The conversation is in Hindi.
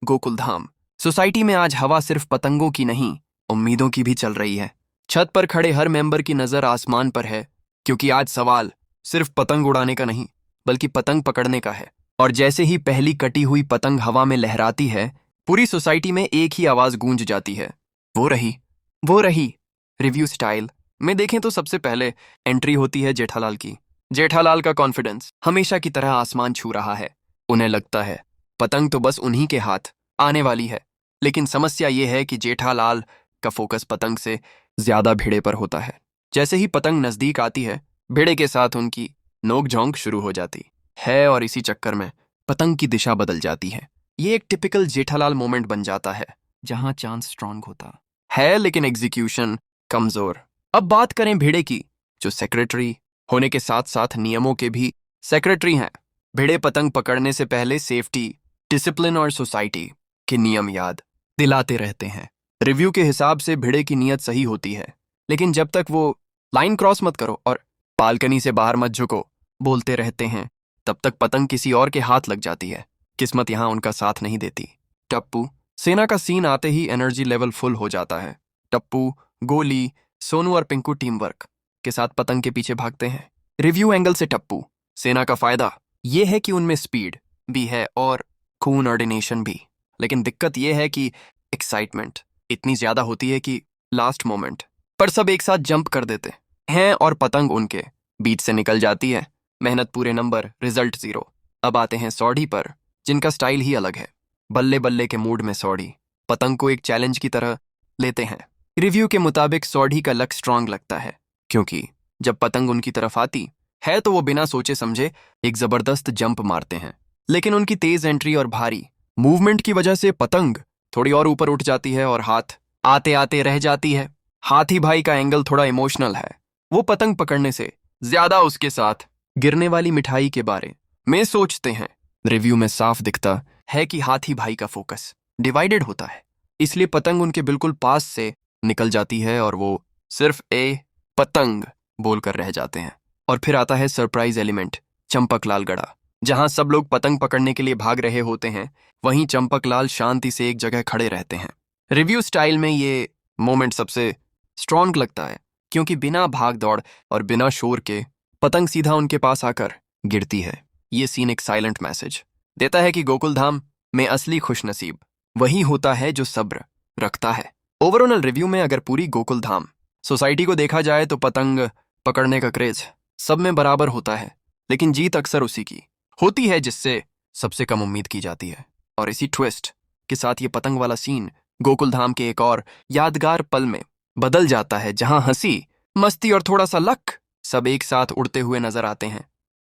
गोकुलधाम सोसाइटी में आज हवा सिर्फ पतंगों की नहीं, उम्मीदों की भी चल रही है। छत पर खड़े हर मेंबर की नजर आसमान पर है, क्योंकि आज सवाल सिर्फ पतंग उड़ाने का नहीं, बल्कि पतंग पकड़ने का है। और जैसे ही पहली कटी हुई पतंग हवा में लहराती है, पूरी सोसाइटी में एक ही आवाज गूंज जाती है, वो रही, वो रही। रिव्यू स्टाइल में देखें तो सबसे पहले एंट्री होती है जेठालाल की। जेठालाल का कॉन्फिडेंस हमेशा की तरह आसमान छू रहा है। उन्हें लगता है पतंग तो बस उन्हीं के हाथ आने वाली है। लेकिन समस्या ये है कि जेठालाल का फोकस पतंग से ज्यादा भिड़े पर होता है। जैसे ही पतंग नजदीक आती है, भिड़े के साथ उनकी नोक-झोंक शुरू हो जाती है और इसी चक्कर में पतंग की दिशा बदल जाती है। ये एक टिपिकल जेठालाल मोमेंट बन जाता है, जहां चांस स्ट्रांग होता है लेकिन एग्जीक्यूशन कमजोर। अब बात करें भिड़े की, जो सेक्रेटरी होने के साथ साथ नियमों के भी सेक्रेटरी हैं। भिड़े पतंग पकड़ने से पहले सेफ्टी, डिसिप्लिन और सोसाइटी के नियम याद दिलाते रहते हैं। रिव्यू के हिसाब से भिड़े की नीयत सही होती है, लेकिन जब तक वो लाइन क्रॉस मत करो और बालकनी से बाहर मत झुको बोलते रहते हैं, तब तक पतंग किसी और के हाथ लग जाती है। किस्मत यहां उनका साथ नहीं देती। टप्पू सेना का सीन आते ही एनर्जी लेवल फुल हो जाता है। टप्पू, गोली, सोनू और पिंकू टीम वर्क के साथ पतंग के पीछे भागते हैं। रिव्यू एंगल से टप्पू सेना का फायदा यह है कि उनमें स्पीड भी है और कोऑर्डिनेशन भी। लेकिन दिक्कत यह है कि एक्साइटमेंट इतनी ज्यादा होती है कि लास्ट मोमेंट पर सब एक साथ जंप कर देते हैं और पतंग उनके बीच से निकल जाती है। मेहनत पूरे नंबर, रिजल्ट 0। अब आते हैं सौड़ी पर, जिनका स्टाइल ही अलग है। बल्ले बल्ले के मूड में सौड़ी पतंग को एक चैलेंज की तरह लेते हैं। रिव्यू के मुताबिक सौड़ी का लक स्ट्रांग लगता है, क्योंकि जब पतंग उनकी तरफ आती है तो वो बिना सोचे समझे एक जबरदस्त जंप मारते हैं। लेकिन उनकी तेज एंट्री और भारी मूवमेंट की वजह से पतंग थोड़ी और ऊपर उठ जाती है और हाथ आते आते रह जाती है। हाथी भाई का एंगल थोड़ा इमोशनल है। वो पतंग पकड़ने से ज्यादा उसके साथ गिरने वाली मिठाई के बारे में सोचते हैं। रिव्यू में साफ दिखता है कि हाथी भाई का फोकस डिवाइडेड होता है, इसलिए पतंग उनके बिल्कुल पास से निकल जाती है और वो सिर्फ ए पतंग बोलकर रह जाते हैं। और फिर आता है सरप्राइज एलिमेंट, चंपकलाल गड़ा। जहां सब लोग पतंग पकड़ने के लिए भाग रहे होते हैं, वहीं चंपकलाल शांति से एक जगह खड़े रहते हैं। रिव्यू स्टाइल में ये मोमेंट सबसे स्ट्रांग लगता है, क्योंकि बिना भाग दौड़ और बिना शोर के पतंग सीधा उनके पास आकर गिरती है। ये सीन एक साइलेंट मैसेज देता है कि गोकुलधाम में असली खुशनसीब वही होता है जो सब्र रखता है। ओवरऑल रिव्यू में अगर पूरी गोकुलधाम सोसाइटी को देखा जाए तो पतंग पकड़ने का क्रेज सब में बराबर होता है, लेकिन जीत अक्सर उसी की होती है जिससे सबसे कम उम्मीद की जाती है। और इसी ट्विस्ट के साथ ये पतंग वाला सीन गोकुलधाम के एक और यादगार पल में बदल जाता है, जहां हंसी, मस्ती और थोड़ा सा लक सब एक साथ उड़ते हुए नजर आते हैं।